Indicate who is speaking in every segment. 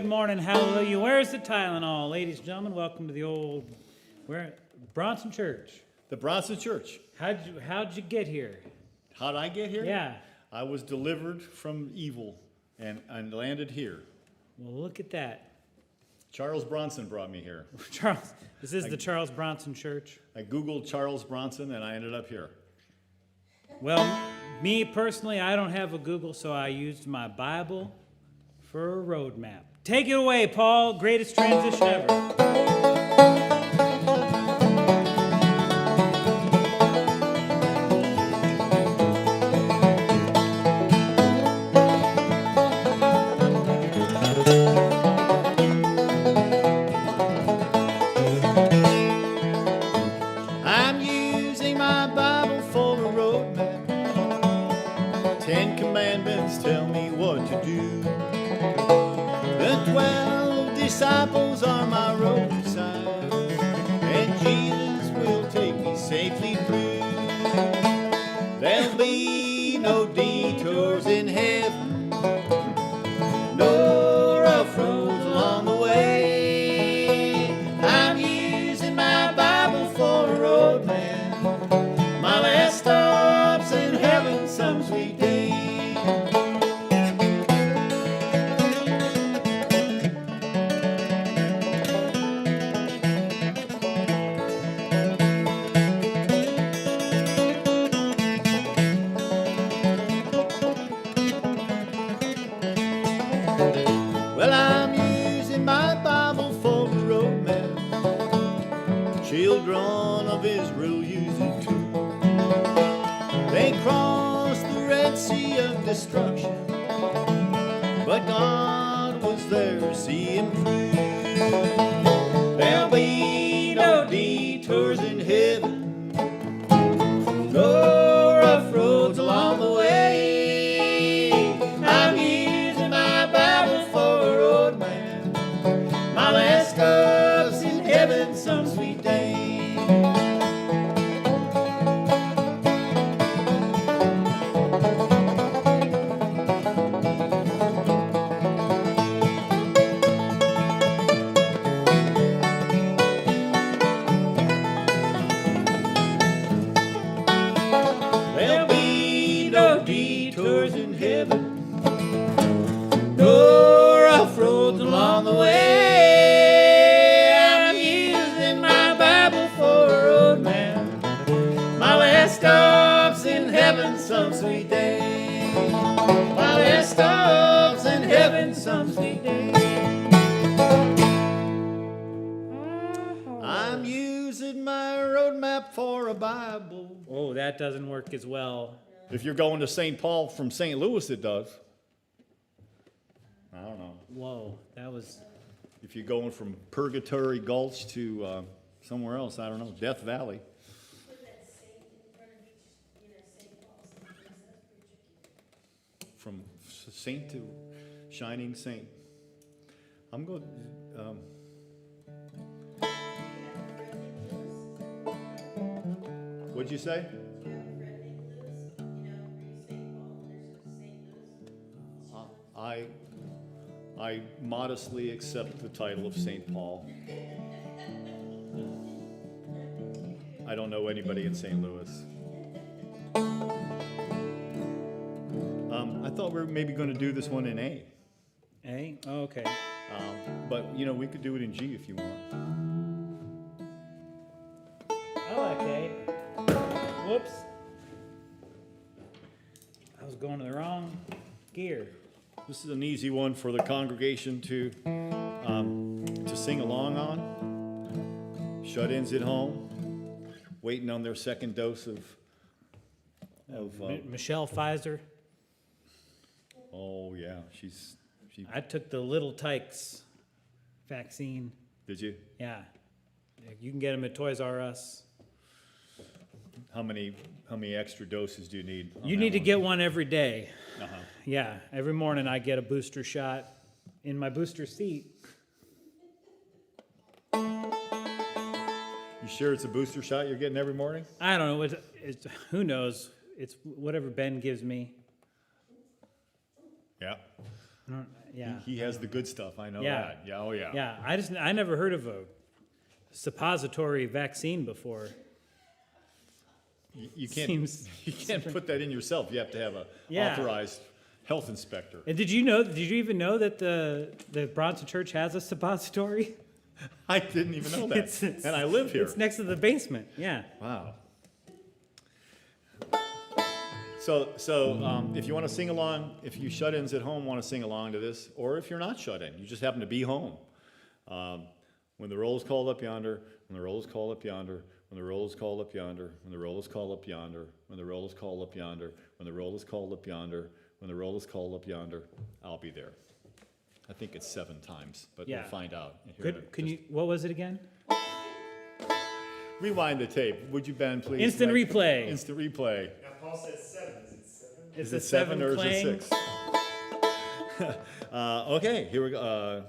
Speaker 1: morning, hallelujah. Where's the Tylenol? Ladies and gentlemen, welcome to the Bronson Church.
Speaker 2: The Bronson Church.
Speaker 1: How'd you get here?
Speaker 2: How'd I get here?
Speaker 1: Yeah.
Speaker 2: I was delivered from evil and landed here.
Speaker 1: Well, look at that.
Speaker 2: Charles Bronson brought me here.
Speaker 1: Charles, this is the Charles Bronson Church.
Speaker 2: I Googled Charles Bronson and I ended up here.
Speaker 1: Well, me personally, I don't have a Google, so I used my Bible for a road map. Take it away, Paul. Greatest transition ever.
Speaker 2: I'm using my Bible for a road map. 10 commandments tell me what to do. The 12 disciples are my road signs, and Jesus will take me safely through. There'll be no detours in heaven, no rough roads along the way. I'm using my Bible for a road map. My last stop's in heaven some sweet day. Well, I'm using my Bible for the road map. Children of Israel use it too. They crossed the Red Sea of destruction, but God was there to see him through. There'll be no detours in heaven, no rough roads along the way. I'm using my Bible for a road map. My last stop's in heaven some sweet day. There'll be no detours in heaven, no rough roads along the way. I'm using my Bible for a road map. My last stop's in heaven some sweet day. My last stop's in heaven some sweet day. I'm using my road map for a Bible.
Speaker 1: Oh, that doesn't work as well.
Speaker 2: If you're going to St. Paul from St. Louis, it does. I don't know.
Speaker 1: Whoa, that was...
Speaker 2: If you're going from Purgatory Gulch to somewhere else, I don't know, Death Valley. From saint to shining saint. I'm going. What'd you say? I modestly accept the title of St. Paul. I don't know anybody in St. Louis. I thought we were maybe going to do this one in A.
Speaker 1: A? Oh, okay.
Speaker 2: But, we could do it in G if you want.
Speaker 1: I like A. Whoops. I was going to the wrong gear.
Speaker 2: This is an easy one for the congregation to sing along on. Shut-ins at home, waiting on their second dose of
Speaker 1: Michelle Pfizer.
Speaker 2: Oh yeah, she.
Speaker 1: I took the Little Tykes vaccine.
Speaker 2: Did you?
Speaker 1: Yeah. You can get them at Toys R Us.
Speaker 2: How many extra doses do you need?
Speaker 1: You need to get one every day.
Speaker 2: Uh-huh.
Speaker 1: Yeah, every morning I get a booster shot in my booster seat.
Speaker 2: You sure it's a booster shot you're getting every morning?
Speaker 1: I don't know. It's who knows? It's whatever Ben gives me.
Speaker 2: Yeah.
Speaker 1: Yeah.
Speaker 2: He has the good stuff. I know
Speaker 1: Yeah.
Speaker 2: that. Yeah. Oh yeah.
Speaker 1: Yeah, I never heard of a suppository vaccine before.
Speaker 2: You can't.
Speaker 1: Seems
Speaker 2: You can't put that in yourself. You have to have a
Speaker 1: Yeah.
Speaker 2: authorized health inspector.
Speaker 1: And did you even know that the Bronson Church has a suppository?
Speaker 2: I didn't even know that. And I live here.
Speaker 1: It's next to the basement. Yeah.
Speaker 2: Wow. So if you want to sing along, if you shut-ins at home want to sing along to this, or if you're not shut-in, you just happen to be home. When the roll is called up yonder, when the roll is called up yonder, when the roll is called up yonder, when the roll is called up yonder, when the roll is called up yonder, when the roll is called up yonder, when the roll is called up yonder, I'll be there. I think it's 7 times, but
Speaker 1: Yeah.
Speaker 2: we'll find out.
Speaker 1: What was it again?
Speaker 2: Rewind the tape, would you, Ben, please?
Speaker 1: Instant replay.
Speaker 2: Instant replay.
Speaker 3: Now, Paul says 7. Is it 7?
Speaker 1: It's
Speaker 2: Is
Speaker 1: a
Speaker 2: it 7 or
Speaker 1: playing.
Speaker 2: is it 6? Okay, here we go.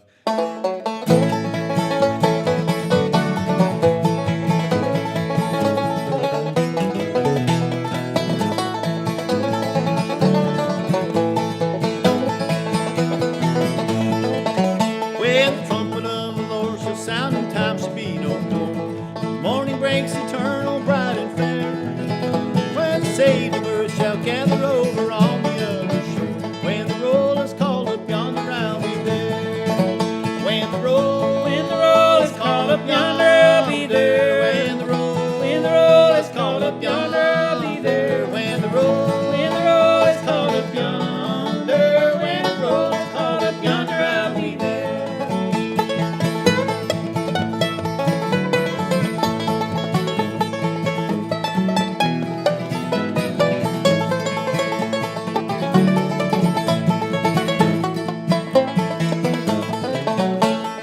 Speaker 2: When the trumpet of the Lord shall sound and time shall be no more, the morning breaks eternal, bright and fair. When the saved earth shall gather over on the other shore, when the roll is called up yonder, I'll be there. When the roll is called up yonder, I'll be there. When the roll is called up yonder, I'll be there. When the roll is called up yonder, when the roll is called up yonder, I'll be there.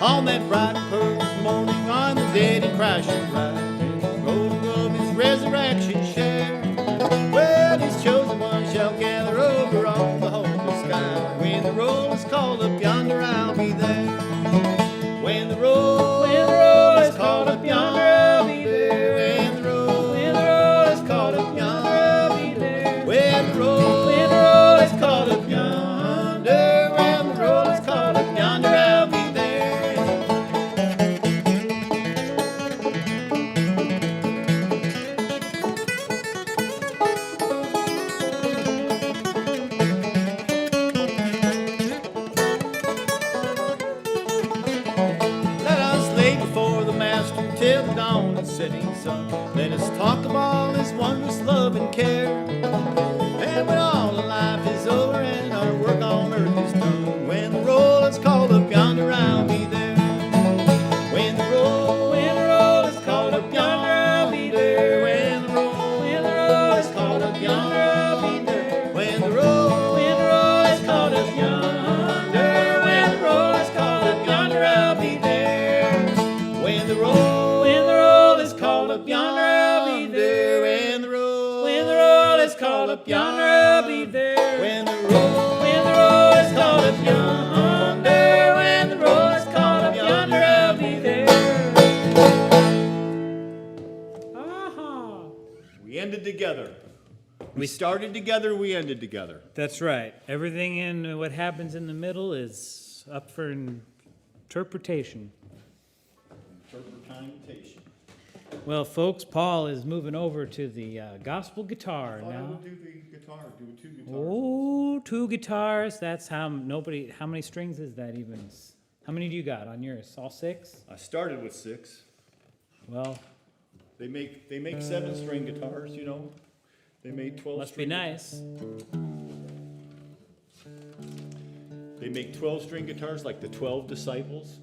Speaker 2: On that bright and purple morning, on the dead and Christ shall rise, rolling of his resurrection share. Well, his chosen ones shall gather over on the hopeless sky. When the roll is called up yonder, I'll be there. When the roll is called up yonder, I'll be there. When the roll is called up yonder, I'll be there. When the roll is called up yonder, when the roll is called up yonder, I'll be there. Let us lay before the Master till the dawn and setting sun. Let us talk of all his wondrous love and care. And when all of life is over and our work on earth is done, when the roll is called up yonder, I'll be there. When the roll is called up yonder, I'll be there. When the roll is called up yonder, I'll be there. When the roll is called up yonder, when the roll is called up yonder, I'll be there. When the roll is called up yonder, I'll be there. When the roll is called up yonder, I'll be there. When the roll is called up yonder, when the roll is called up yonder, I'll be there.
Speaker 1: Aha.
Speaker 2: We ended together. We started together, we ended together.
Speaker 1: That's right. Everything in what happens in the middle is up for interpretation.
Speaker 2: Interpretation.
Speaker 1: Well, folks, Paul is moving over to the gospel guitar
Speaker 2: I
Speaker 1: now.
Speaker 2: would do the guitar, do 2 guitars.
Speaker 1: Oh, 2 guitars. That's how many strings is that even? How many do you got on yours? All 6?
Speaker 2: I started with 6.
Speaker 1: Well,
Speaker 2: They make 7-string guitars, you know. They made 12.
Speaker 1: must be nice.
Speaker 2: They make 12-string guitars like the 12 disciples,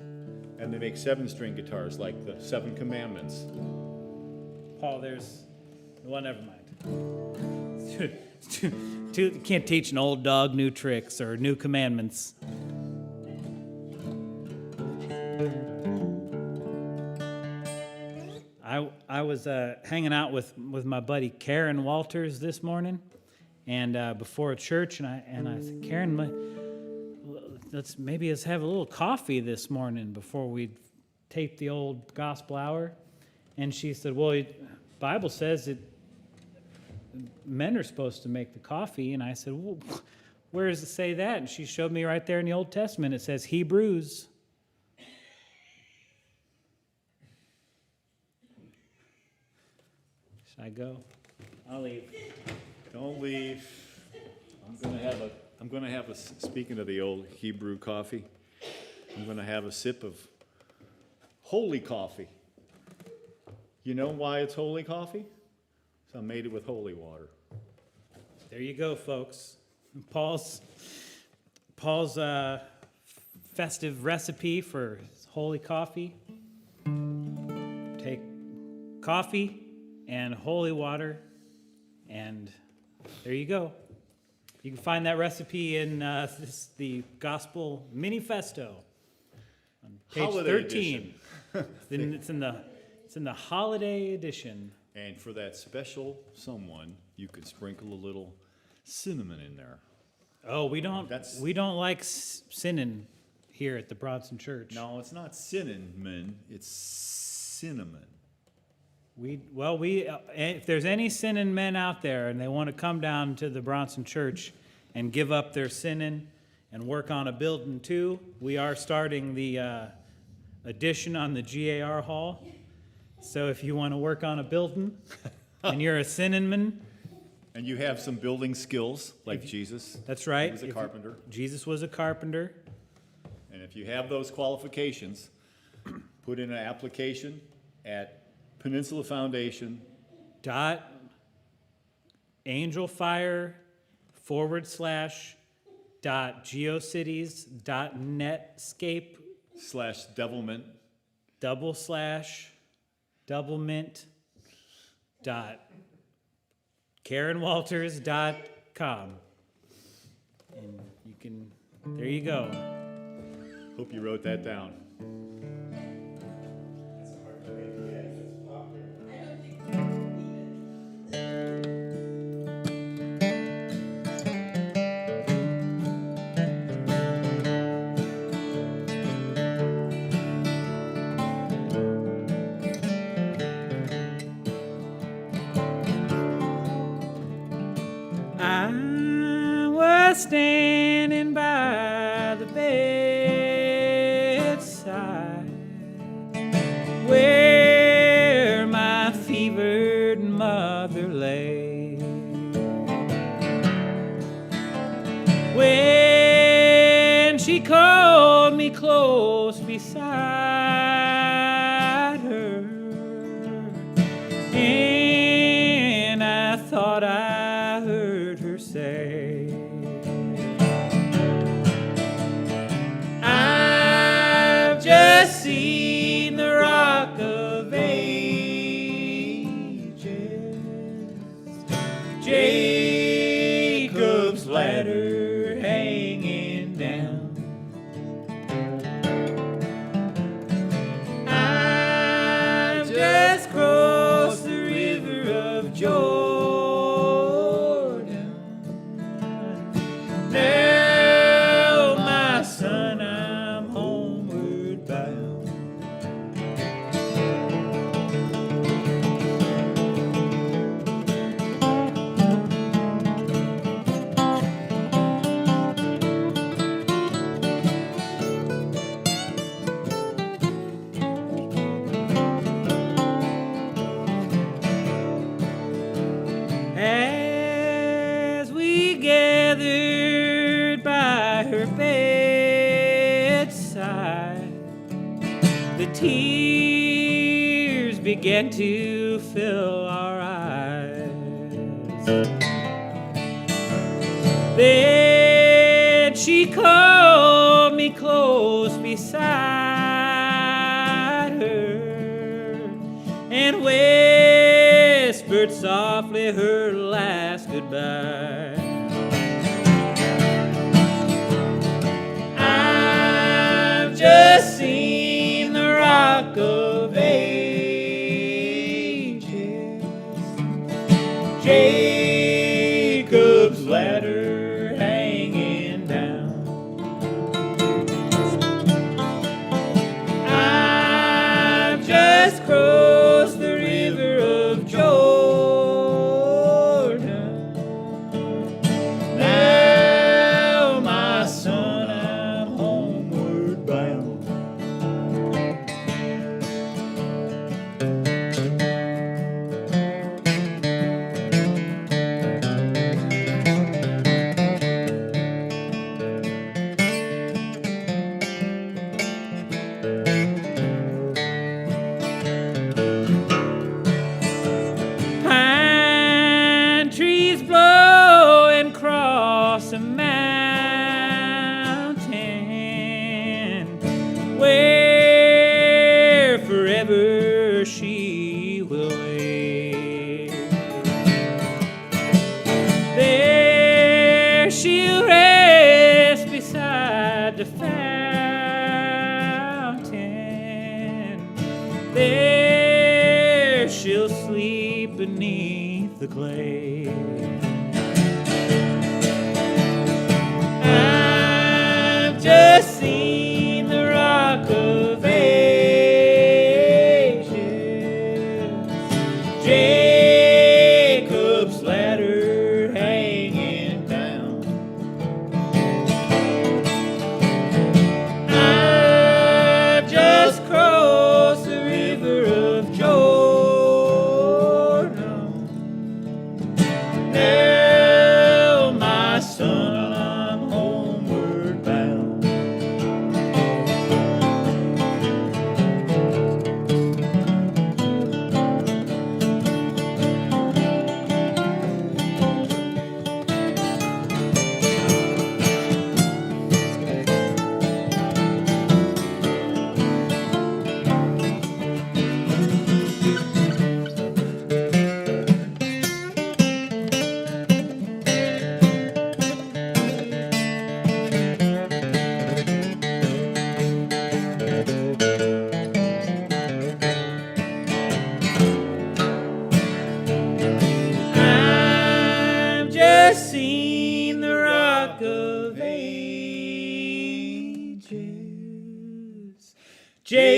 Speaker 2: and they make 7-string guitars like the 7 commandments.
Speaker 1: Paul, well, never mind. You can't teach an old dog new tricks or new commandments. I was hanging out with my buddy Karen Walters this morning, and before church, and I said, Karen, let's have a little coffee this morning before we tape the old gospel hour. And she said, well, the Bible says that men are supposed to make the coffee. And I said, well, where does it say that? And she showed me right there in the Old Testament. It says Hebrews. Should I go? I'll leave.
Speaker 2: Don't leave. I'm gonna have a, speaking of the old Hebrew coffee, I'm gonna have a sip of holy coffee. You know why it's holy coffee? So I made it with holy water.
Speaker 1: There you go, folks. Paul's festive recipe for holy coffee. Take coffee and holy water, and there you go. You can find that recipe in the Gospel Manifesto on page
Speaker 2: Holiday
Speaker 1: 13. It's in the holiday edition.
Speaker 2: And for that special someone, you could sprinkle a little cinnamon in there.
Speaker 1: Oh, we don't like sinning here at the Bronson Church.
Speaker 2: No, it's not cinnamon, it's cinnamon.
Speaker 1: If there's any sinning men out there and they want to come down to the Bronson Church and give up their sinning and work on a building too, we are starting the addition on the GAR Hall. So if you want to work on a building and you're a sinning man,
Speaker 2: And you have some building skills, like Jesus.
Speaker 1: that's right.
Speaker 2: He was a carpenter.
Speaker 1: Jesus was a carpenter.
Speaker 2: And if you have those qualifications, put in an application at Peninsula Foundation.
Speaker 1: angelfire/.geocities.netscape
Speaker 2: /devilment.
Speaker 1: /doublemint.KarenWalters.com. And you can, there you go.
Speaker 2: Hope you wrote that down.
Speaker 1: I was standing by the bedside where my fevered mother lay. When she called me close beside her, and I thought I heard her say, I've just seen the Rock of Ages, Jacob's ladder hanging down. I've just crossed the river of Jordan. Now, my son, I'm homeward bound. As we gathered by her bedside, the tears began to fill our eyes. Then she called me close beside her and whispered softly her last goodbye. I've just seen the Rock of Ages, Jacob's ladder hanging down. I've just crossed the river of Jordan. Now we will wait. There she'll rest beside the fountain. There she'll sleep beneath the glade. I've just seen the Rock of Ages, Jacob's ladder hanging down. I've just crossed the river of Jordan. Now, my son, I'm homeward bound. I've just seen the Rock of Ages, Jacob's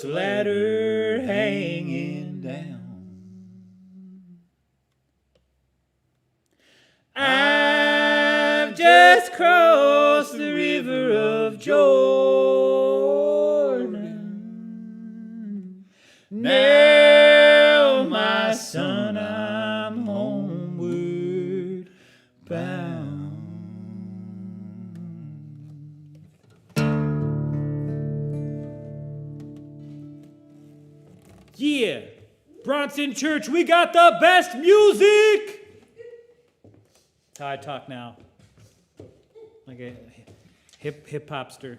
Speaker 1: ladder hanging down. I've just crossed the river of Jordan. Now, my son, I'm homeward bound. Yeah, Bronson Church, we got the best music. That's how I talk now, like a hip hopster.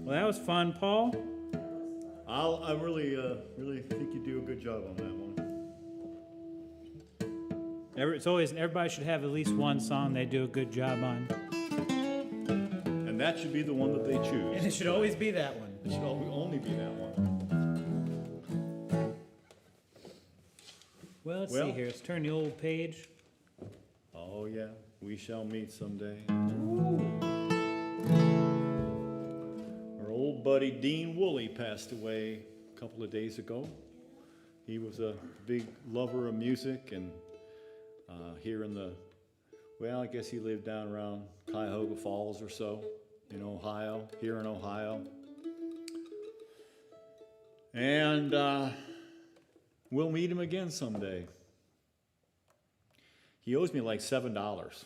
Speaker 1: Well, that was fun, Paul.
Speaker 2: I really think you do a good job on that one.
Speaker 1: It's always, everybody should have at least one song they do a good job on.
Speaker 2: And that should be the one that they choose.
Speaker 1: And it should always be that one.
Speaker 2: It should only be that one.
Speaker 1: Well, let's see here. Let's turn the old page.
Speaker 2: Oh yeah, we shall meet someday. Our old buddy Dean Woolley passed away a couple of days ago. He was a big lover of music, and here in the, well, I guess he lived down around Cuyahoga Falls or so in Ohio, here in Ohio. And we'll meet him again someday. He owes me like $7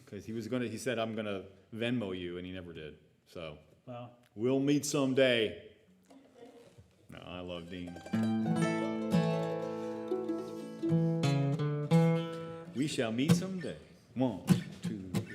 Speaker 2: because he said, I'm gonna Venmo you, and he never did. So
Speaker 1: Well,
Speaker 2: we'll meet someday. No, I love Dean. We shall meet someday. 1, 2, 3.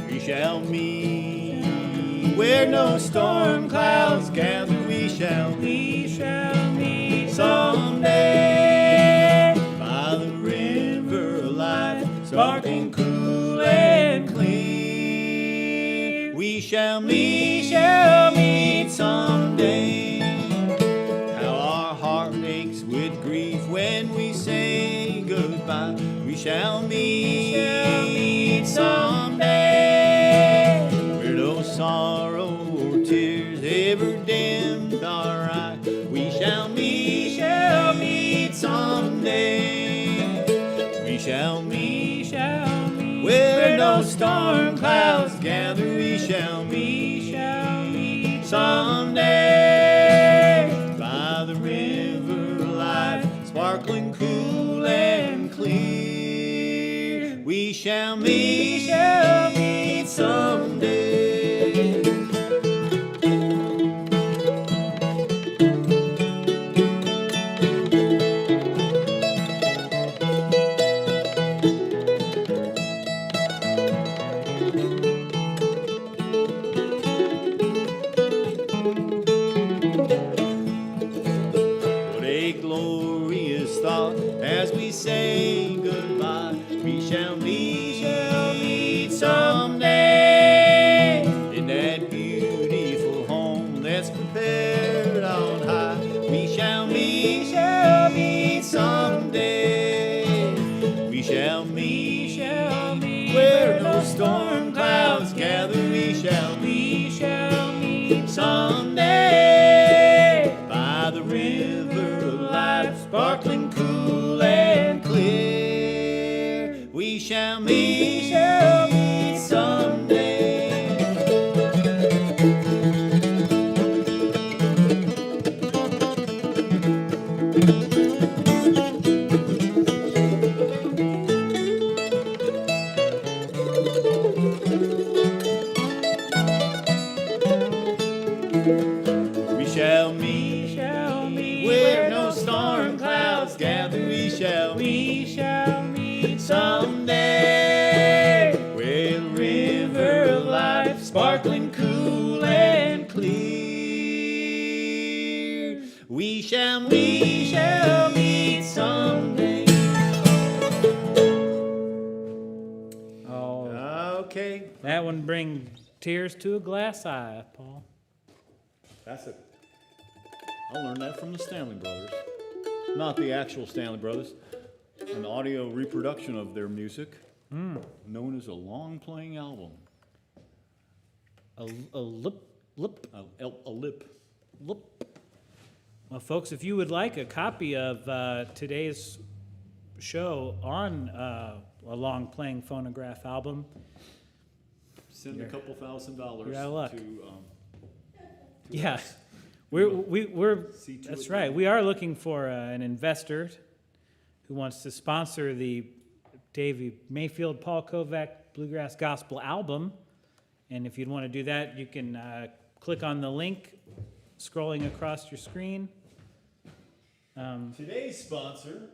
Speaker 2: We shall meet where no storm clouds gather. We shall meet someday by the river of life, sparkling cool and clear. We shall meet someday. How our heart aches with grief when we say goodbye. We shall meet someday, where no sorrow or tears ever dimmed our eye. We shall meet someday. We shall meet where no storm clouds gather. We shall meet someday by the river of life, sparkling cool and clear. We shall meet someday. What a glorious thought as we say goodbye. We shall meet someday in that beautiful home that's prepared on high. We shall meet someday. We shall meet where no storm clouds gather. We shall meet someday by the river of life, sparkling cool and clear. We shall meet someday. We shall meet where no storm clouds gather. We shall meet someday where the river of life, sparkling cool and clear. We shall meet someday.
Speaker 1: Oh,
Speaker 2: Okay.
Speaker 1: that one bring tears to a glass eye, Paul.
Speaker 2: That's it. I learned that from the Stanley Brothers. Not the actual Stanley Brothers. An audio reproduction of their music, known as a long-playing album.
Speaker 1: A lip.
Speaker 2: A lip.
Speaker 1: Well, folks, if you would like a copy of today's show on a long-playing phonograph album,
Speaker 2: Send a couple $1,000
Speaker 1: you're out of luck.
Speaker 2: to
Speaker 1: yeah,
Speaker 2: us.
Speaker 1: we're
Speaker 2: See to
Speaker 1: that's
Speaker 2: it
Speaker 1: right.
Speaker 2: that-
Speaker 1: We are looking for an investor who wants to sponsor the Davey Mayfield Paul Kovac Bluegrass Gospel album. And if you'd want to do that, you can click on the link scrolling across your screen.
Speaker 2: Today's sponsor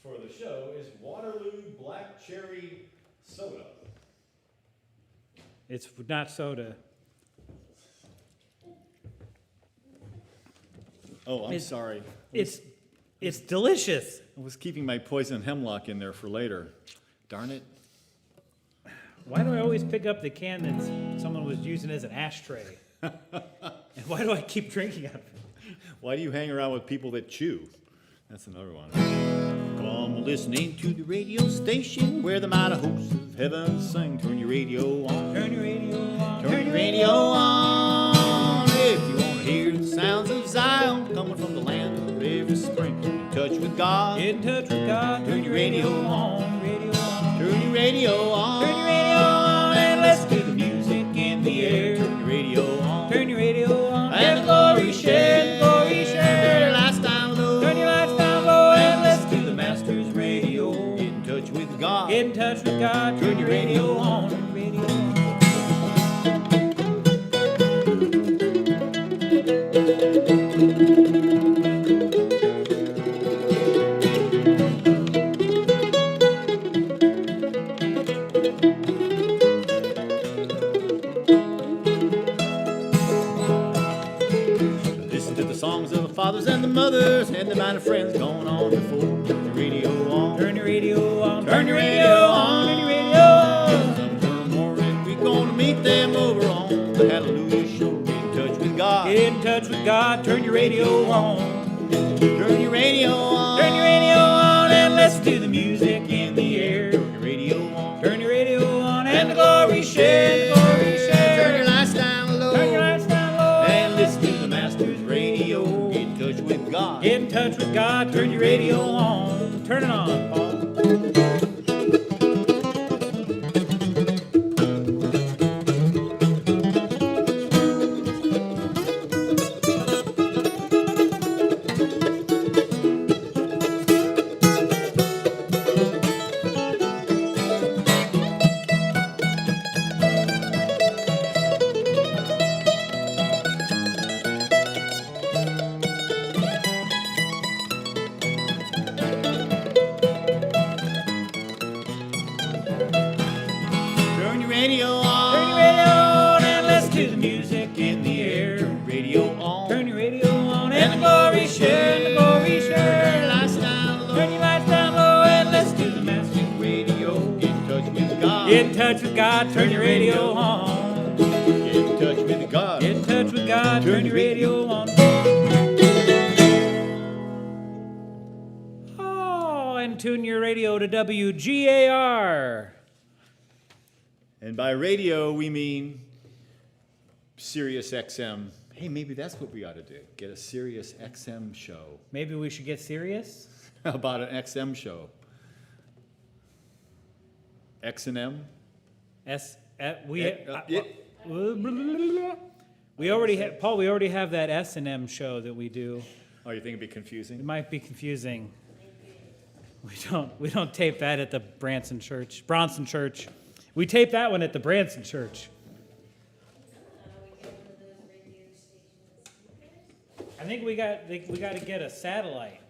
Speaker 2: for the show is Waterloo Black Cherry Soda.
Speaker 1: It's not soda.
Speaker 2: Oh, I'm
Speaker 1: It's-
Speaker 2: sorry.
Speaker 1: It's delicious.
Speaker 2: I was keeping my poison hemlock in there for later. Darn it.
Speaker 1: Why do I always pick up the can that someone was using as an ashtray? And why do I keep drinking out of it?
Speaker 2: Why do you hang around with people that chew? That's another one. Come listening to the radio station where the mighty hosts of heaven sing. Turn your radio on.
Speaker 1: Turn your radio on.
Speaker 2: Turn your radio on. If you want to hear the sounds of Zion coming from the land of every spring. In touch with God.
Speaker 1: Get in touch with God. Turn your radio on. Radio on.
Speaker 2: Turn your radio on.
Speaker 1: Turn your radio on and listen to the music in the air.
Speaker 2: Turn your radio on.
Speaker 1: Turn your radio on
Speaker 2: And the glory share.
Speaker 1: glory share.
Speaker 2: Turn your lights down low.
Speaker 1: Turn your lights down low and listen to the Master's radio.
Speaker 2: Get in touch with God.
Speaker 1: Get in touch with God. Turn your radio on. Radio on.
Speaker 2: Listen to the songs of the fathers and the mothers and the mighty friends going on before. Turn your radio on.
Speaker 1: Turn your radio on.
Speaker 2: Turn your radio on.
Speaker 1: Turn your radio on.
Speaker 2: Tomorrow morning we're gonna meet them over on the Hallelujah Show. Get in touch with God.
Speaker 1: Get in touch with God. Turn your radio on.
Speaker 2: Turn your radio on.
Speaker 1: Turn your radio on and listen to the music in the air.
Speaker 2: Turn your radio on.
Speaker 1: Turn your radio on
Speaker 2: And the glory share.
Speaker 1: glory share.
Speaker 2: Turn your lights down low.
Speaker 1: Turn your lights down low
Speaker 2: And listen to the Master's radio. Get in touch with God.
Speaker 1: Get in touch with God. Turn your radio on. Turn it on, Paul.
Speaker 2: radio on.
Speaker 1: Turn your radio on and listen to the music in the air.
Speaker 2: Radio on.
Speaker 1: Turn your radio on and the glory share, the glory share.
Speaker 2: Lights down low.
Speaker 1: Turn your lights down low and listen to the Master Radio.
Speaker 2: Get in touch with God.
Speaker 1: Get in touch with God, turn your radio on.
Speaker 2: Get in touch with God.
Speaker 1: Get in touch with God, turn your radio on. Oh, and tune your radio to WGAR.
Speaker 2: And by radio, we mean Sirius XM. Hey, maybe that's what we ought to do. Get a Sirius XM show.
Speaker 1: Maybe we should get serious?
Speaker 2: How about an XM show? X and M?
Speaker 1: We already have, Paul, we already have that S&M show that we do.
Speaker 2: Oh, you think it'd be
Speaker 1: It
Speaker 2: confusing?
Speaker 1: might be confusing. We don't tape that at the Bronson Church. We tape that one at the Bronson Church. I think we got to get a satellite.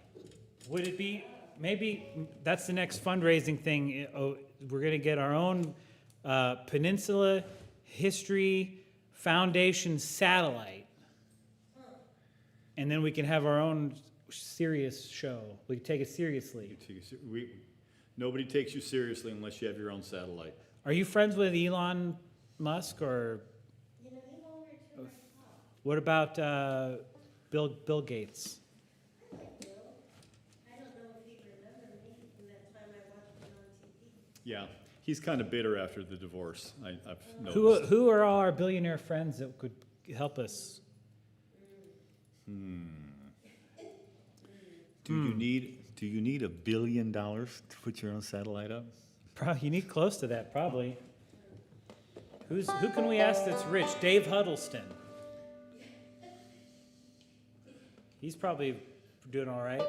Speaker 1: Would it be, maybe that's the next fundraising thing. We're going to get our own Peninsula History Foundation satellite. And then we can have our own serious show. We can take it seriously.
Speaker 2: Nobody takes you seriously unless you have your own satellite.
Speaker 1: Are you friends with Elon Musk or? What about Bill Gates?
Speaker 4: I don't know if he'd remember me from that time I watched him on TV.
Speaker 2: Yeah, he's kind of bitter after the divorce. I've noticed.
Speaker 1: Who are all our billionaire friends that could help us?
Speaker 2: Do you need $1 billion to put your own satellite up?
Speaker 1: Probably, you need close to that, probably. Who can we ask that's rich? Dave Huddleston. He's probably doing all right.
Speaker 4: You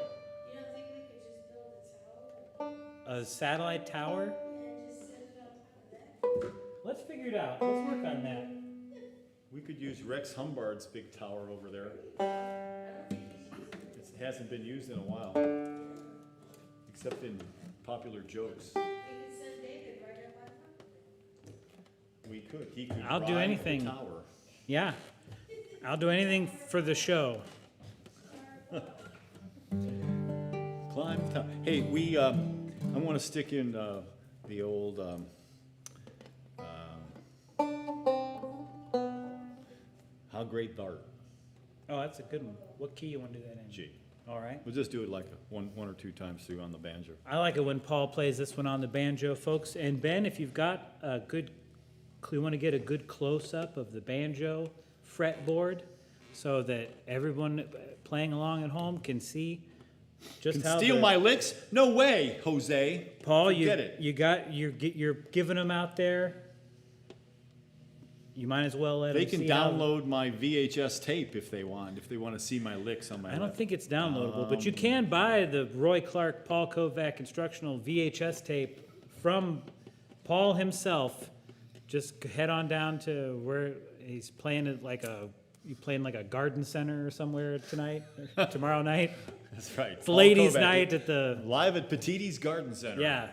Speaker 4: don't think we could just build a tower
Speaker 1: A satellite tower?
Speaker 4: and just set it on top of that?
Speaker 1: Let's figure it out. Let's work on that.
Speaker 2: We could use Rex Humbard's big tower over there. It hasn't been used in a while, except in popular jokes.
Speaker 4: We could send David right up on top of it.
Speaker 2: We could. He could
Speaker 1: I'll do
Speaker 2: ride
Speaker 1: anything.
Speaker 2: the tower.
Speaker 1: Yeah. I'll do anything for the show.
Speaker 2: Climb the tower. Hey, I want to stick in the old How Great Thou Art.
Speaker 1: Oh, that's a good one. What key you want to do that in?
Speaker 2: G.
Speaker 1: All right.
Speaker 2: We'll just do it like one or two times through on the banjo.
Speaker 1: I like it when Paul plays this one on the banjo, folks. And Ben, if you've got you want to get a good close-up of the banjo fretboard so that everyone playing along at home can see just
Speaker 2: Can
Speaker 1: how
Speaker 2: steal
Speaker 1: the-
Speaker 2: my licks? No way, Jose.
Speaker 1: Paul,
Speaker 2: Forget
Speaker 1: you're giving them out there. You might as well let
Speaker 2: They
Speaker 1: them
Speaker 2: can
Speaker 1: see how-
Speaker 2: download my VHS tape if they want to see my licks on my
Speaker 1: I don't
Speaker 2: left.
Speaker 1: think it's downloadable, but you can buy the Roy Clark, Paul Kovac instructional VHS tape from Paul himself. Just head on down to where he's playing at you playing like a garden center or somewhere tonight, tomorrow night.
Speaker 2: That's right.
Speaker 1: It's
Speaker 2: Paul
Speaker 1: ladies'
Speaker 2: Kovac,
Speaker 1: night at the,
Speaker 2: live at Petiti's Garden Center.
Speaker 1: yeah,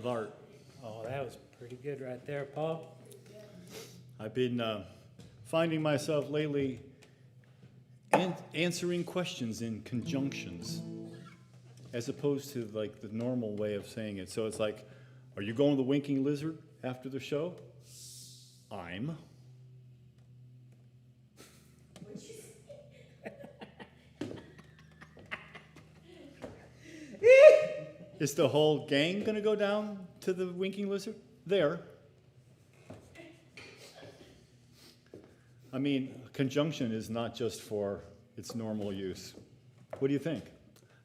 Speaker 2: Lart.
Speaker 1: Oh, that was pretty good right there, Paul.
Speaker 2: I've been finding myself lately answering questions in conjunctions, as opposed to like the normal way of saying it. So it's like, are you going to the Winking Lizard after the show? I'm. Is the whole gang gonna go down to the Winking Lizard? There. I mean, conjunction is not just for its normal use. What do you think?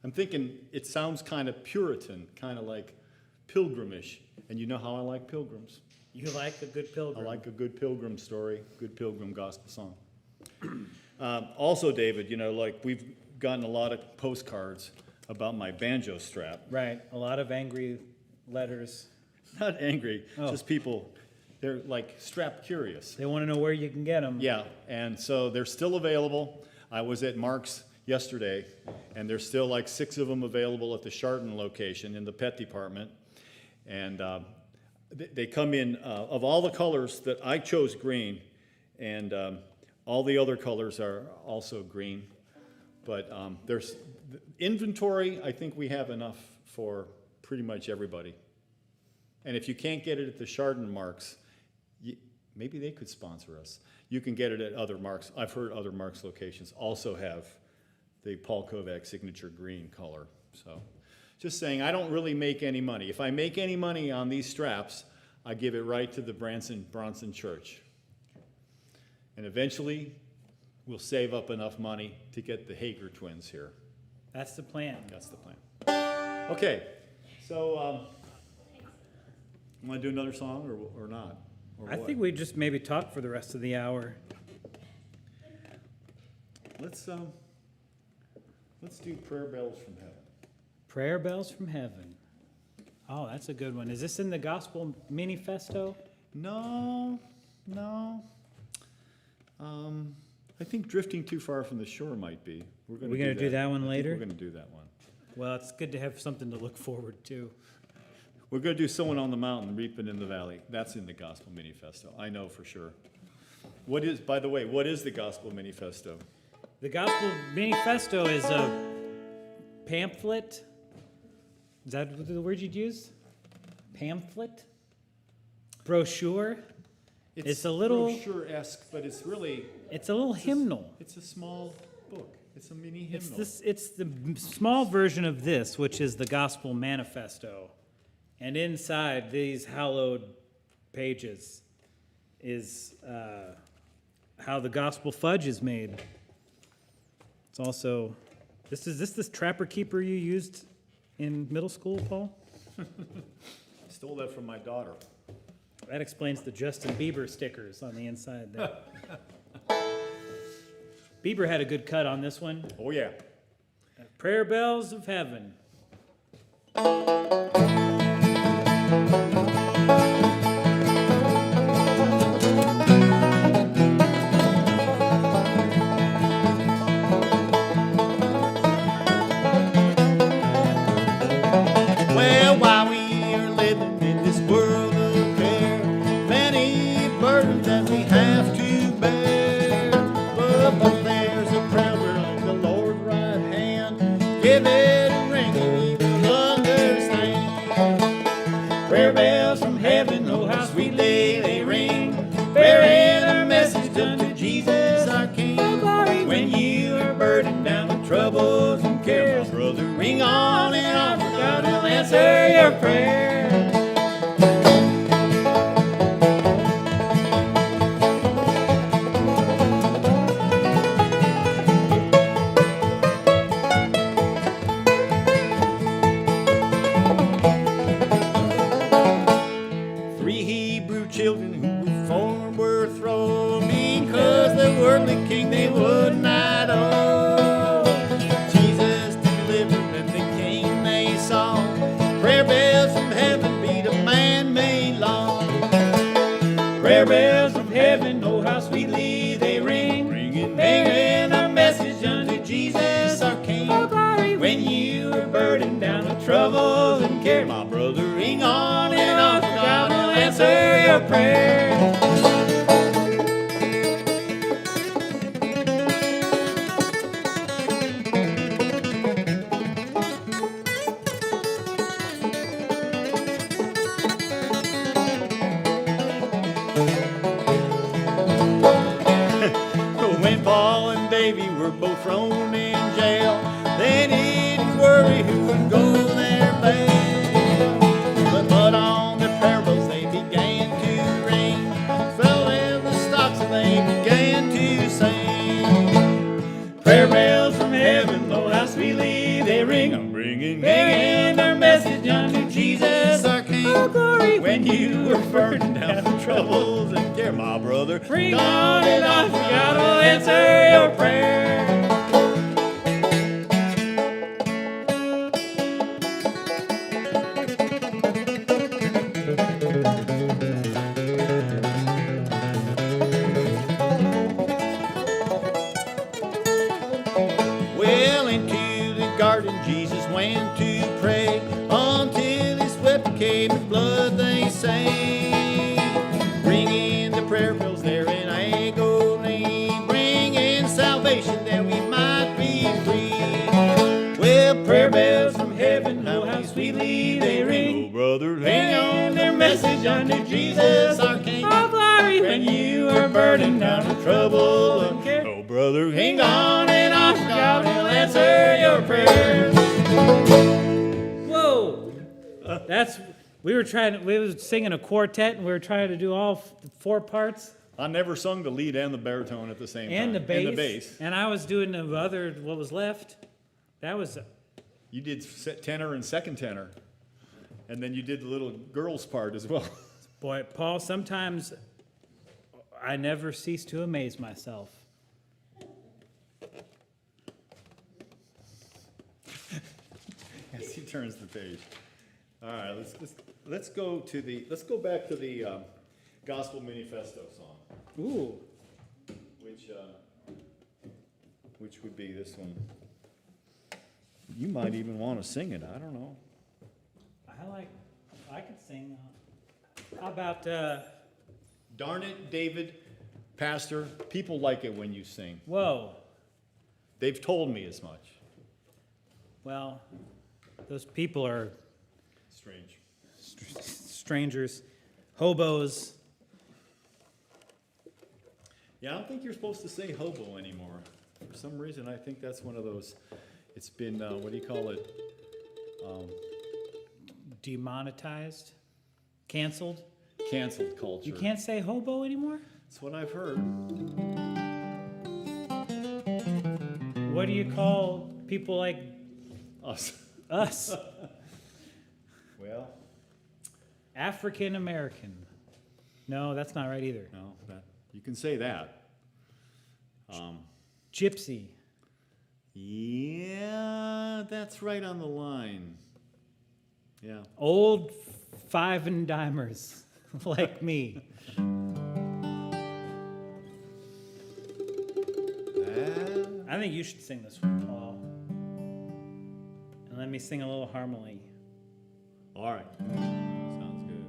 Speaker 2: I'm thinking it sounds kind of Puritan, kind of like pilgrimish. And you know how I like pilgrims.
Speaker 1: You like a good
Speaker 2: I
Speaker 1: pilgrim.
Speaker 2: like a good pilgrim story, good pilgrim gospel song. Also, David, you know, like we've gotten a lot of postcards about my banjo strap.
Speaker 1: Right, a lot of angry letters.
Speaker 2: Not angry,
Speaker 1: Oh.
Speaker 2: just people, they're like strap curious.
Speaker 1: They want to know where you can get them.
Speaker 2: Yeah, and so they're still available. I was at Mark's yesterday, and there's still like 6 of them available at the Chardon location in the pet department. And they come in, of all the colors that I chose green, and all the other colors are also green. But there's inventory, I think we have enough for pretty much everybody. And if you can't get it at the Chardon Marks, maybe they could sponsor us. You can get it at other Marks. I've heard other Marks locations also have the Paul Kovac signature green color. So just saying, I don't really make any money. If I make any money on these straps, I give it right to the Bronson Church. And eventually, we'll save up enough money to get the Hager twins here.
Speaker 1: That's the plan.
Speaker 2: That's the plan. Okay, so want to do another song or not? Or
Speaker 1: I
Speaker 2: what?
Speaker 1: think we just maybe talk for the rest of the hour.
Speaker 2: Let's do Prayer Bells from Heaven.
Speaker 1: Prayer Bells from Heaven. Oh, that's a good one. Is this in the Gospel Manifesto?
Speaker 2: No. I think Drifting Too Far from the Shore might be. We're
Speaker 1: We gonna do that one
Speaker 2: I think
Speaker 1: later?
Speaker 2: we're going to do that one.
Speaker 1: Well, it's good to have something to look forward to.
Speaker 2: We're going to do Someone on the Mountain, Reaping in the Valley. That's in the Gospel Manifesto. I know for sure. By the way, what is the Gospel Manifesto?
Speaker 1: The Gospel Manifesto is a pamphlet. Is that the word you'd use? Pamphlet? Brochure? It's a little-
Speaker 2: brochure-esque, but it's really,
Speaker 1: It's a little hymnal.
Speaker 2: it's a small book. It's a mini hymnal.
Speaker 1: It's the small version of this, which is the Gospel Manifesto. And inside these hallowed pages is how the gospel fudge is made. It's also, is this the Trapper Keeper you used in middle school, Paul?
Speaker 2: Stole that from my daughter.
Speaker 1: That explains the Justin Bieber stickers on the inside there. Bieber had a good cut on this one.
Speaker 2: Oh, yeah.
Speaker 1: Prayer Bells of Heaven.
Speaker 2: Well, while we are living in this world of care, many burdens that we have to bear. But there's a proud girl in the Lord's right hand. Give it a ring and you will understand. Prayer bells from heaven, oh how sweetly they ring, bearing a message unto Jesus our King. When you are burdened down with troubles and cares, brother, ring on and on, for God will answer your prayer. Three Hebrew children who were formed were thrown because the worldly king they would not own. Jesus delivered and the king they saw. Prayer bells from heaven beat a man-made law. Prayer bells from heaven, oh how sweetly they ring, bringing a message unto Jesus our King. When you are burdened down with troubles and care, my brother, brother, ring on and on, for God will answer your prayer. When Paul and Davy were both thrown in jail, they didn't worry who would go their bail. But on the prayer bells they began to ring, fell in the stocks and they began to sing. Prayer bells from heaven, Lord, how sweetly they ring. I'm bringing their message unto Jesus our King. Oh, glory. When you were burdened down with troubles and care, my brother, ring on and on, for God will answer your prayer. Well, into the garden Jesus went to pray, until his sweat became his blood, they say. Ringing the prayer bells there in agony, bringing salvation that we might be free. Well, prayer bells from heaven, oh how sweetly they ring. Oh brother, hang on their message unto Jesus our King. Oh glory, when you are burdened down with trouble and care. Oh brother, hang on and on, for God will answer your prayers.
Speaker 1: Whoa! We were singing a quartet, and we were trying to do all four parts.
Speaker 2: I never sung the lead and the baritone at the same time.
Speaker 1: And the bass.
Speaker 2: And the bass.
Speaker 1: And I was doing the other, what was left. That was,
Speaker 2: You did tenor and second tenor. And then you did the little girl's part as well.
Speaker 1: boy, Paul, sometimes I never cease to amaze myself.
Speaker 2: As he turns the page. All right, let's go back to the Gospel Manifesto song,
Speaker 1: Ooh.
Speaker 2: which would be this one. You might even want to sing it. I don't know.
Speaker 1: I could sing. How about,
Speaker 2: Darn it, David, Pastor, people like it when you sing.
Speaker 1: whoa.
Speaker 2: They've told me as much.
Speaker 1: Well, those people are
Speaker 2: Strange.
Speaker 1: strangers, hobos.
Speaker 2: Yeah, I don't think you're supposed to say hobo anymore. For some reason, I think that's one of those. It's been what do you call it?
Speaker 1: Demonetized, canceled.
Speaker 2: Canceled culture.
Speaker 1: You can't say hobo anymore?
Speaker 2: That's what I've heard.
Speaker 1: What do you call people like
Speaker 2: Us.
Speaker 1: us?
Speaker 2: Well,
Speaker 1: African American. No, that's not right either.
Speaker 2: no, you can say that.
Speaker 1: Gypsy.
Speaker 2: Yeah, that's right on the line. Yeah.
Speaker 1: Old five and dimers like me. I think you should sing this one, Paul. And let me sing a little harmony.
Speaker 2: All right. Sounds good.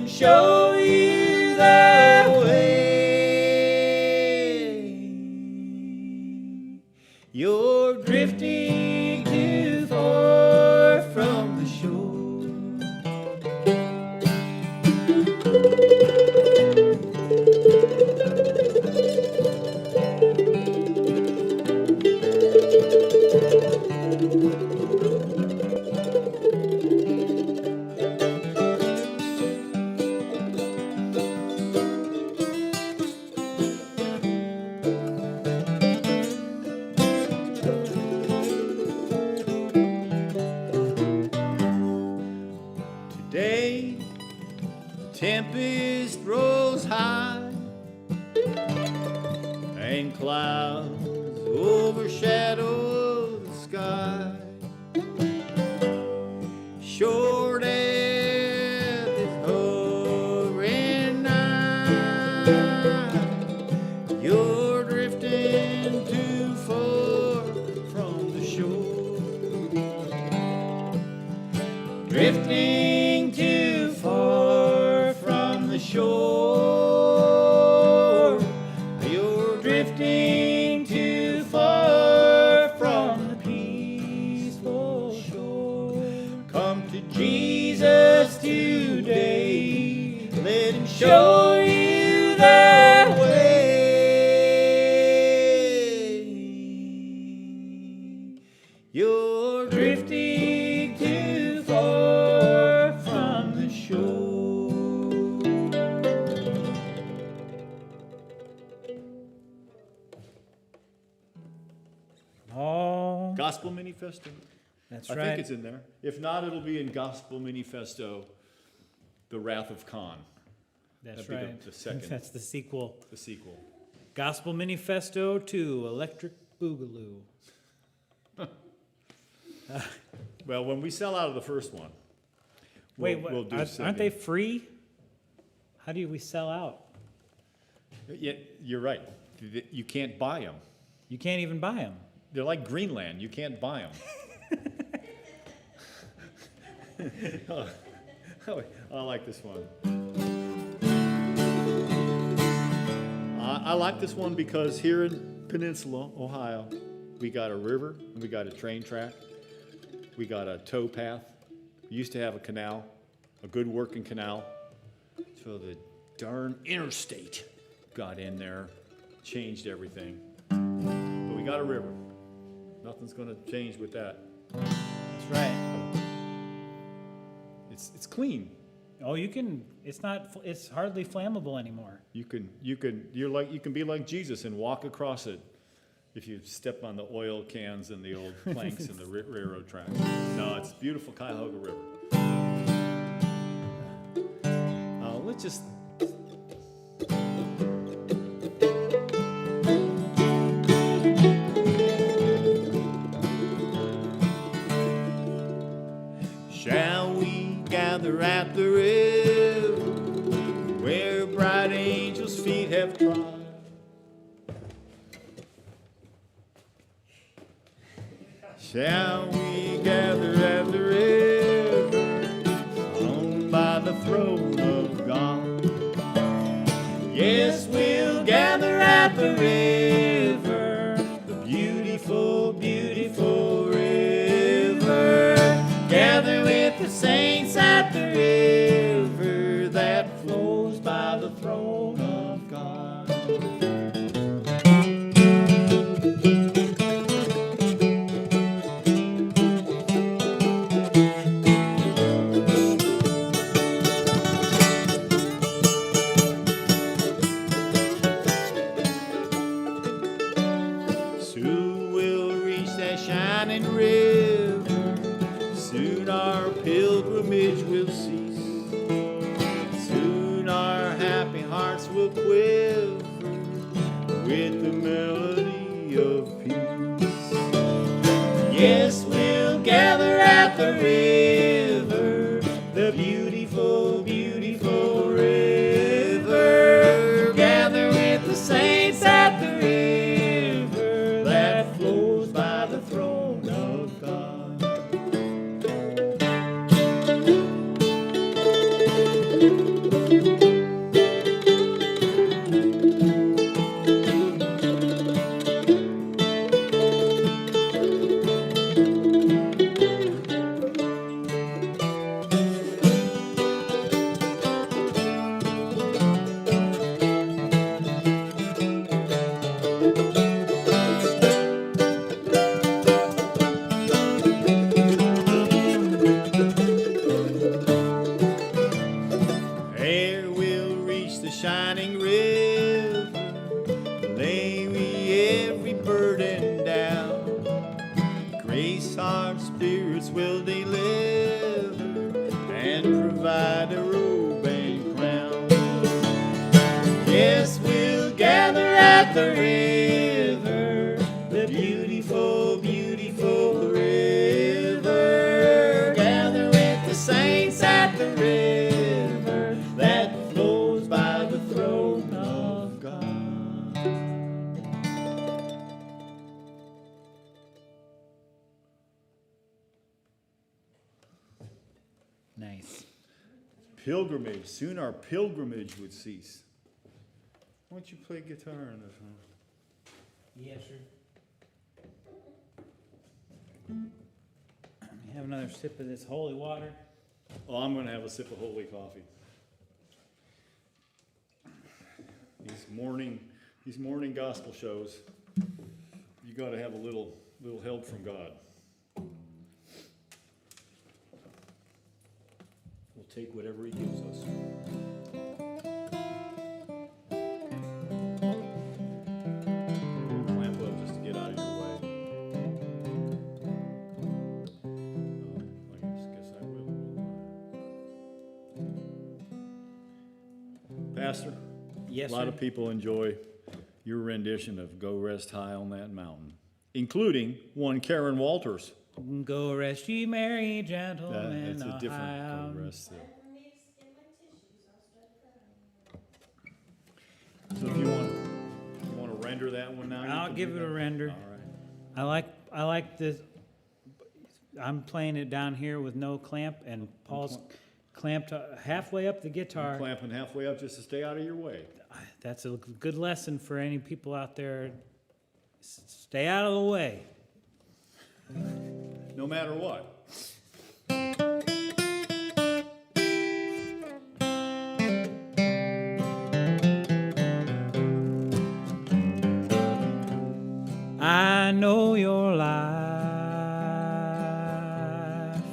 Speaker 2: him show you the way. You're drifting too far from the shore. Today, tempest rolls high, and clouds overshadow the sky. Short death is hovering nigh. You're drifting too far from the shore. Drifting too far from the shore. You're drifting too far from the peaceful shore. Come to Jesus today. Let him show you the way. You're drifting too far from the shore.
Speaker 1: Oh,
Speaker 2: Gospel Manifesto.
Speaker 1: that's
Speaker 2: I
Speaker 1: right.
Speaker 2: think it's in there. If not, it'll be in Gospel Manifesto, The Wrath of Khan,
Speaker 1: That's
Speaker 2: that'd be
Speaker 1: right.
Speaker 2: the second.
Speaker 1: That's the sequel.
Speaker 2: the sequel.
Speaker 1: Gospel Manifesto to Electric Boogaloo.
Speaker 2: Well, when we sell out of the first one, we'll,
Speaker 1: Wait,
Speaker 2: we'll do
Speaker 1: aren't
Speaker 2: second.
Speaker 1: they free? How do we sell out?
Speaker 2: Yeah, you're right. You can't buy them.
Speaker 1: You can't even buy them.
Speaker 2: They're like Greenland. You can't buy them. I like this one. I like this one because here in Peninsula, Ohio, we got a river, and we got a train track, we got a tow path. We used to have a canal, a good working canal. So the darn interstate got in there, changed everything. But we got a river. Nothing's gonna change with that.
Speaker 1: That's right.
Speaker 2: It's clean.
Speaker 1: Oh, you can. It's not. It's hardly flammable anymore.
Speaker 2: You can be like Jesus and walk across it if you step on the oil cans and the old planks in the railroad track. No, it's beautiful Cuyahoga River. Let's just. Shall we gather at the river where bright angels' feet have trod? Shall we gather at the river on by the throne of God? Yes, we'll gather at the river, the beautiful, beautiful river. Gather with the saints at the river that flows by the throne of God. Soon we'll reach that shining river. Soon our pilgrimage will cease. Soon our happy hearts will quiver with the melody of peace. Yes, we'll gather at the river, the beautiful, beautiful river. Gather with the saints at the river that flows by the throne of God. There we'll reach the shining river, lay we every burden down. Grace our spirits will deliver and provide a robe and crown. Yes, we'll gather at the river, the beautiful, beautiful river. Gather with the saints at the river that flows by the throne of God.
Speaker 1: Nice.
Speaker 2: Pilgrimage. Soon our pilgrimage would cease. Why don't you play guitar on this one?
Speaker 1: Yeah, sure. Have another sip of this holy water.
Speaker 2: Oh, I'm going to have a sip of holy coffee. These morning gospel shows, you got to have a little help from God. We'll take whatever He gives us. Clamp up just to get out of your way. I guess I will. Pastor,
Speaker 1: Yes,
Speaker 2: a lot
Speaker 1: sir.
Speaker 2: of people enjoy your rendition of Go Rest High on That Mountain, including one Karen Walters.
Speaker 1: Go rest ye merry gentlemen.
Speaker 2: That's a different
Speaker 1: Ohio.
Speaker 2: Go Rest.
Speaker 4: Let me get my tissues, I'll start crying.
Speaker 2: So if you want to render that one now, you
Speaker 1: I'll
Speaker 2: can
Speaker 1: give
Speaker 2: do
Speaker 1: it a
Speaker 2: that.
Speaker 1: render.
Speaker 2: All right.
Speaker 1: I like this. I'm playing it down here with no clamp, and Paul's clamped halfway up the guitar.
Speaker 2: Clamping halfway up just to stay out of your way.
Speaker 1: That's a good lesson for any people out there. Stay out of the way.
Speaker 2: No matter what.
Speaker 1: I know your life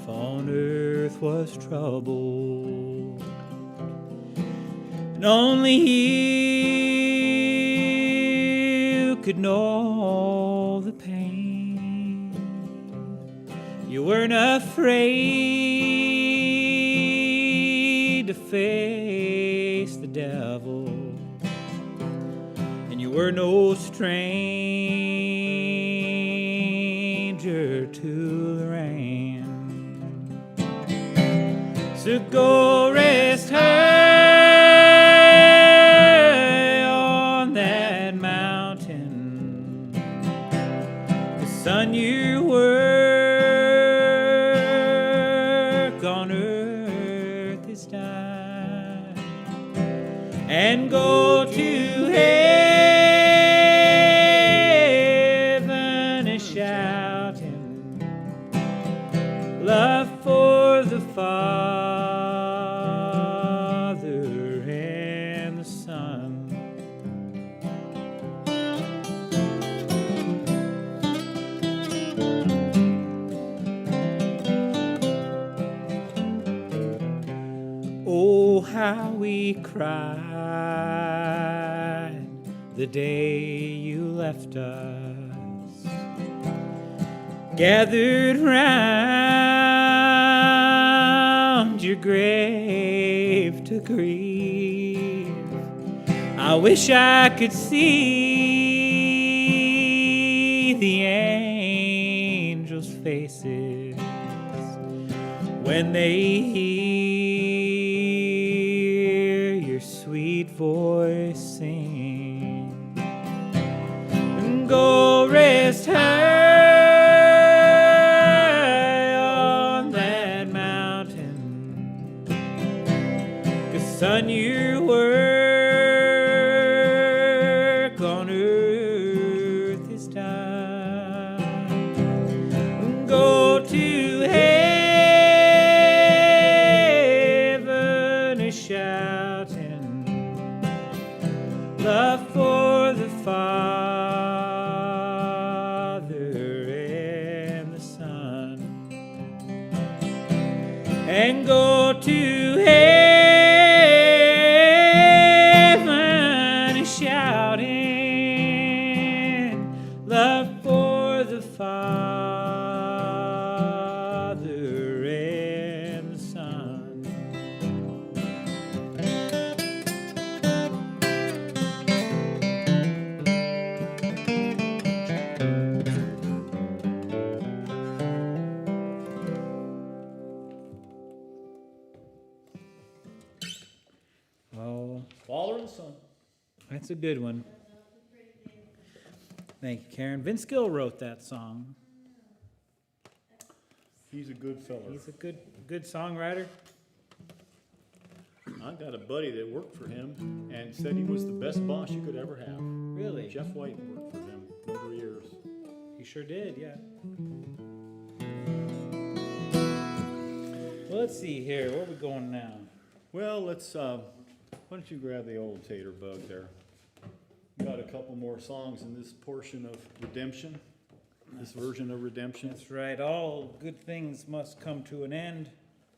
Speaker 1: on earth was troubled, and only you could know the pain. You weren't afraid to face the devil, and you were no stranger to the rain. So go rest high on that mountain. The sun, your work on earth is done, and go to heaven a shouting love for the Father and the Son. Oh, how we cried the day you left us, gathered round your grave to grieve. I wish I could see the angels' faces when they hear your sweet voice sing. And go rest high on that mountain, 'cause son, your work on earth is done. And go to heaven a shouting love for the Father and the Son, and go to heaven
Speaker 2: Father and Son.
Speaker 1: That's a good one. Thank you, Karen. Vince Gill wrote that song.
Speaker 2: He's a good fella.
Speaker 1: He's a good songwriter.
Speaker 2: I got a buddy that worked for him and said he was the best boss you could ever have.
Speaker 1: Really?
Speaker 2: Jeff White worked for him a number of years.
Speaker 1: He sure did, yeah. Well, let's see here. Where are we going now?
Speaker 2: Well, let's, why don't you grab the old tater bug there? Got a couple more songs in this portion of Redemption, this version of Redemption.
Speaker 1: That's right. All good things must come to an end.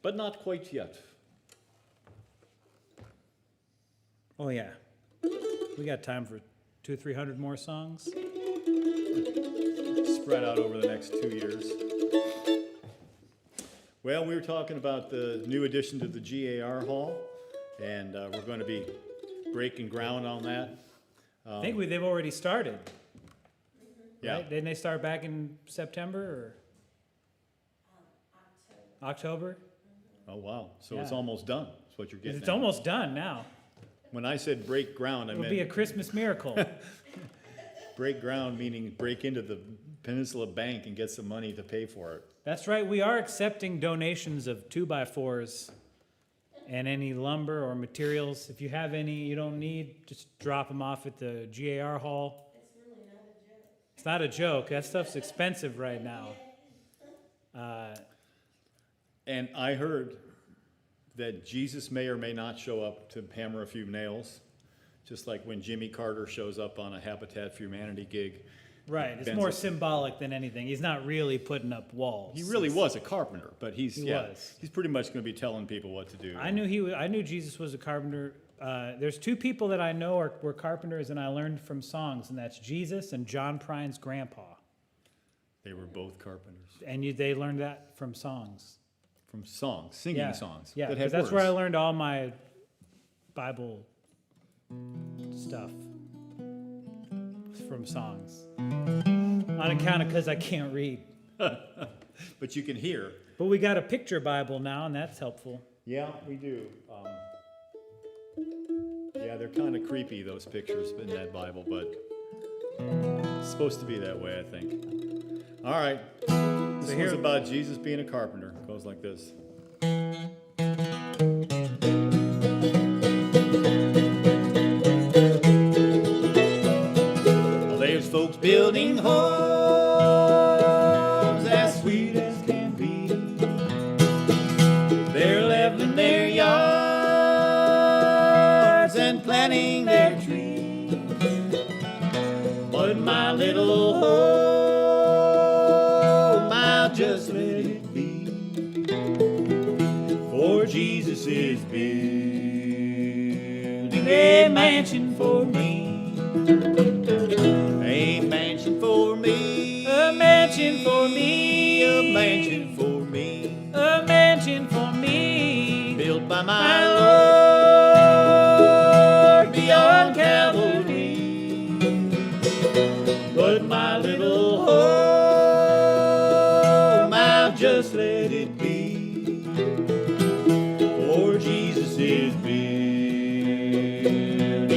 Speaker 2: But not quite yet.
Speaker 1: Oh, yeah. We got time for 200-300 more songs.
Speaker 2: Spread out over the next 2 years. Well, we were talking about the new addition to the GAR Hall, and we're going to be breaking ground on that.
Speaker 1: I think they've already started.
Speaker 2: Yeah.
Speaker 1: Right? Didn't they start back in September or October?
Speaker 2: Oh, wow. So it's
Speaker 1: Yeah.
Speaker 2: almost done. That's what you're getting
Speaker 1: It's
Speaker 2: at.
Speaker 1: almost done now.
Speaker 2: When I said break ground, I
Speaker 1: It'll
Speaker 2: meant
Speaker 1: be a Christmas miracle.
Speaker 2: break ground, meaning break into the Peninsula Bank and get some money to pay for it.
Speaker 1: That's right. We are accepting donations of 2x4s and any lumber or materials. If you have any you don't need, just drop them off at the GAR Hall.
Speaker 4: It's really not a joke.
Speaker 1: It's not a joke. That stuff's expensive right now.
Speaker 2: And I heard that Jesus may or may not show up to hammer a few nails, just like when Jimmy Carter shows up on a Habitat for Humanity gig.
Speaker 1: Right. It's
Speaker 2: Ben's
Speaker 1: more
Speaker 2: a-
Speaker 1: symbolic than anything. He's not really putting up walls.
Speaker 2: He really was a carpenter, but
Speaker 1: He was.
Speaker 2: he's pretty much going to be telling people what to do.
Speaker 1: I knew Jesus was a carpenter. There's two people that I know were carpenters, and I learned from songs, and that's Jesus and John Prine's grandpa.
Speaker 2: They were both carpenters.
Speaker 1: And they learned that from songs.
Speaker 2: From songs, singing
Speaker 1: Yeah,
Speaker 2: songs.
Speaker 1: yeah.
Speaker 2: that
Speaker 1: 'Cause
Speaker 2: had
Speaker 1: that's where I
Speaker 2: words.
Speaker 1: learned all my Bible stuff. From songs. On account of because I can't read.
Speaker 2: But you can hear.
Speaker 1: But we got a picture Bible now, and that's helpful.
Speaker 2: Yeah, we do. Yeah, they're kind of creepy, those pictures in that Bible, but it's supposed to be that way, I think. All right. This
Speaker 1: here-
Speaker 2: one's about Jesus being a carpenter. It goes like this. Well, there's folks building homes as sweet as can be. They're leveling their yards and planting their trees. But my little home, I'll just let it be. For Jesus is building a mansion for me. A mansion for me.
Speaker 1: A mansion for me.
Speaker 2: A mansion for me.
Speaker 1: A mansion for me.
Speaker 2: Built by my Lord beyond Calvary. But my little home, I'll just let it be. For Jesus is building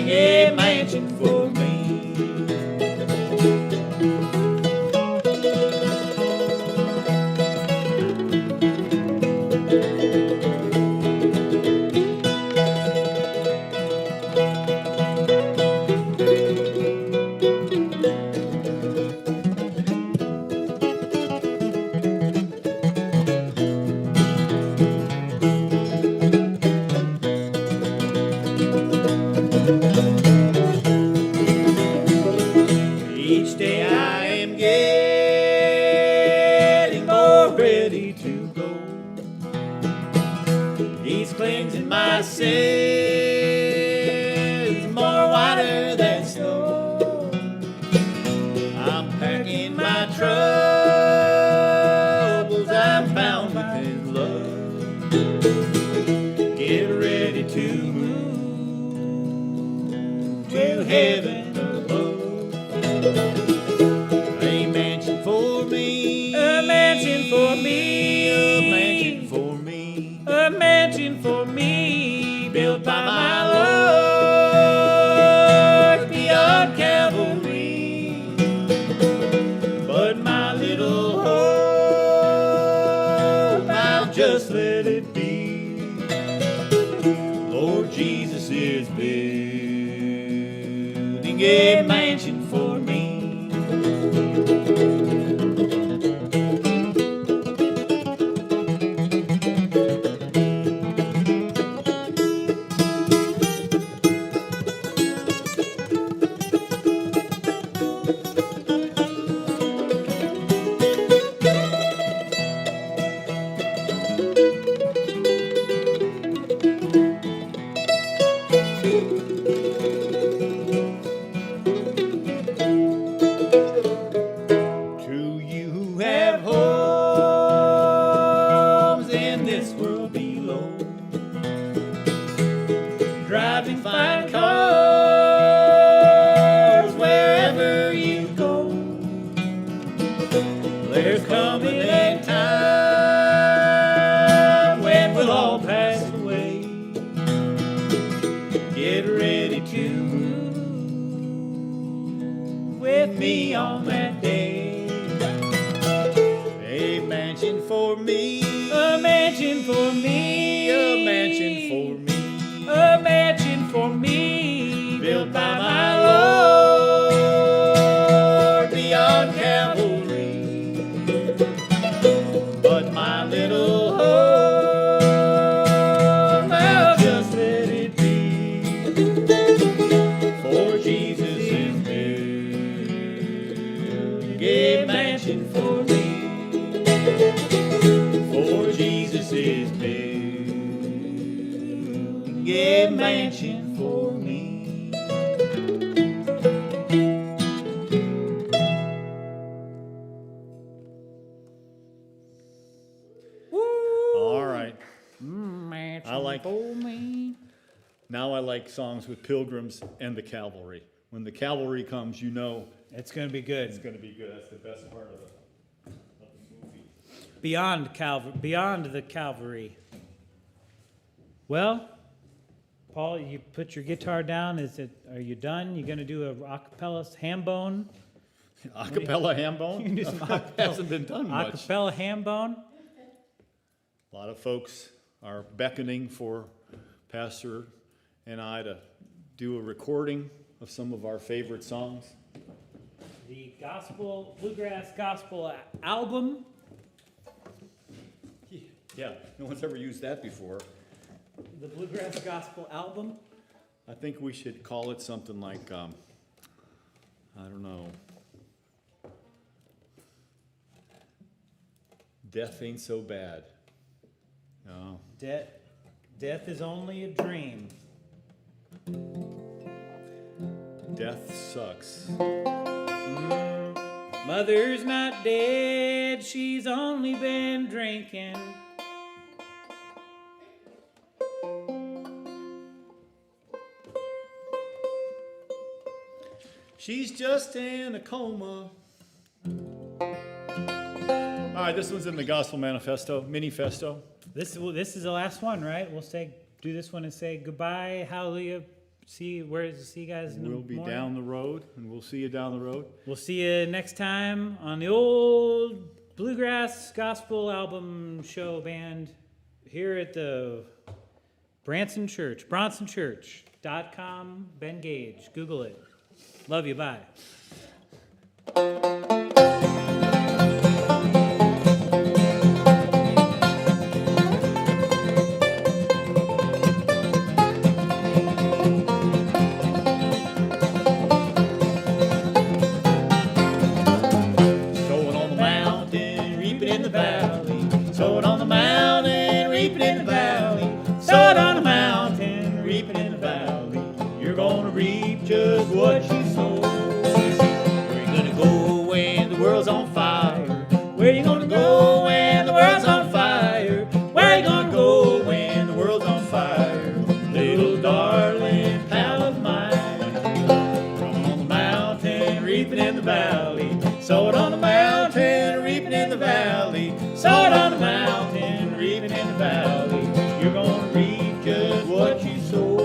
Speaker 2: a mansion for me. Each day I am getting more ready to go. He's cleansing my sins more whiter than snow. I'm packing my troubles, I'm bound with His love. Get ready to move to heaven above. A mansion for me.
Speaker 1: A mansion for me.
Speaker 2: A mansion for me.
Speaker 1: A mansion for me.
Speaker 2: Built by my is building a mansion for me. True, you have homes in this world below, driving fine cars wherever you go. There's coming a time when we'll all pass away. Get ready to move with me on that day. A mansion for me,
Speaker 1: A mansion for me.
Speaker 2: a mansion for me,
Speaker 1: A mansion for me.
Speaker 2: built by my Lord beyond Calvary. But my little home, I'll just let it be, for Jesus is building a mansion for me. For Jesus is building a mansion for me. All right.
Speaker 1: Mansion
Speaker 2: I like-
Speaker 1: for me.
Speaker 2: Now I like songs with pilgrims and the cavalry. When the cavalry comes, you know
Speaker 1: It's going to be
Speaker 2: it's
Speaker 1: good.
Speaker 2: going to be good. That's the best part of the movie.
Speaker 1: Beyond the Calvary. Well, Paul, you put your guitar down. Are you done? You going to do a acapella ham bone?
Speaker 2: Acapella ham bone?
Speaker 1: You can do some
Speaker 2: Hasn't been done much.
Speaker 1: Acapella ham bone?
Speaker 2: A lot of folks are beckoning for Pastor and I to do a recording of some of our favorite songs.
Speaker 1: The Bluegrass Gospel album.
Speaker 2: Yeah, no one's ever used that before.
Speaker 1: The Bluegrass Gospel album.
Speaker 2: I think we should call it something like, I don't know. Death ain't so bad. No.
Speaker 1: Death is only a dream.
Speaker 2: Death sucks.
Speaker 1: Mother's not dead, she's only been drinking.
Speaker 2: She's just in a coma. All right, this one's in the Gospel Manifesto, Minifesto.
Speaker 1: This is the last one, right? We'll do this one and say goodbye, hallelujah. See you guys in the
Speaker 2: We'll be
Speaker 1: morning.
Speaker 2: down the road, and we'll see you down the road.
Speaker 1: We'll see you next time on the old Bluegrass Gospel album show band here at the Bronson Church, bronsonchurch.com, Ben Gage. Google it. Love you. Bye.
Speaker 2: Sowing on the mountain, reaping in the valley. Sowing on the mountain, reaping in the valley. Sowing on the mountain, reaping in the valley. You're gonna reap just what you sow. Where you gonna go when the world's on fire? Where you gonna go when the world's on fire? Where you gonna go when the world's on fire? Little darling pal of mine. Growing on the mountain, reaping in the valley. Sowing on the mountain, reaping in the valley. Sowing on the mountain, reaping in the valley. You're gonna reap just what you sow.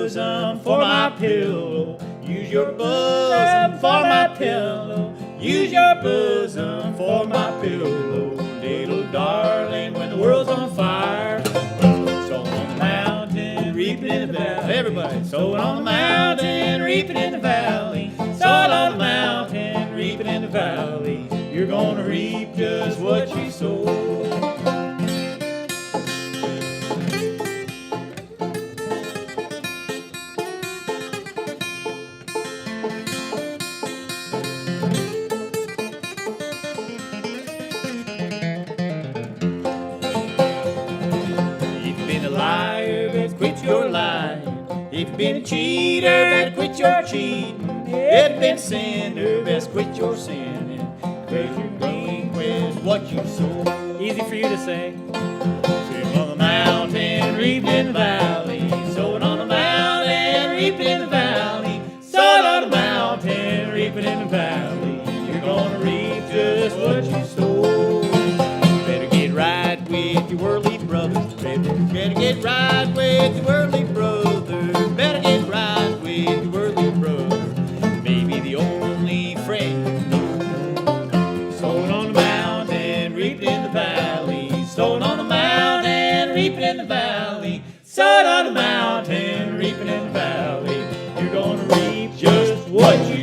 Speaker 2: bosom for my pillow. Use your bosom for my pillow. Use your bosom for my pillow. Little darling, when the world's on fire, sowing on the mountain, reaping in the valley. Everybody, sowing on the mountain, reaping in the valley. Sowing on the mountain, reaping in the valley. You're gonna reap just what you sow. Quit your lying. If you've been a cheater, better quit your cheating. If you've been a sinner, best quit your sinning. Quit your being with what you sow.
Speaker 1: Easy for you to say.
Speaker 2: Sitting on the mountain, reaping in the valley. Sowing on the mountain, reaping in the valley. Sowing on the mountain, reaping in the valley. You're gonna reap just what you sow. Better get right with your worldly brothers. Better get right with your worldly brother. Better get right with your worldly brother. Maybe the only friend you know. Sowing on the mountain, reaping in the valley. Sowing on the mountain, reaping in the valley. Sowing on the mountain, reaping in the valley. You're gonna reap just what you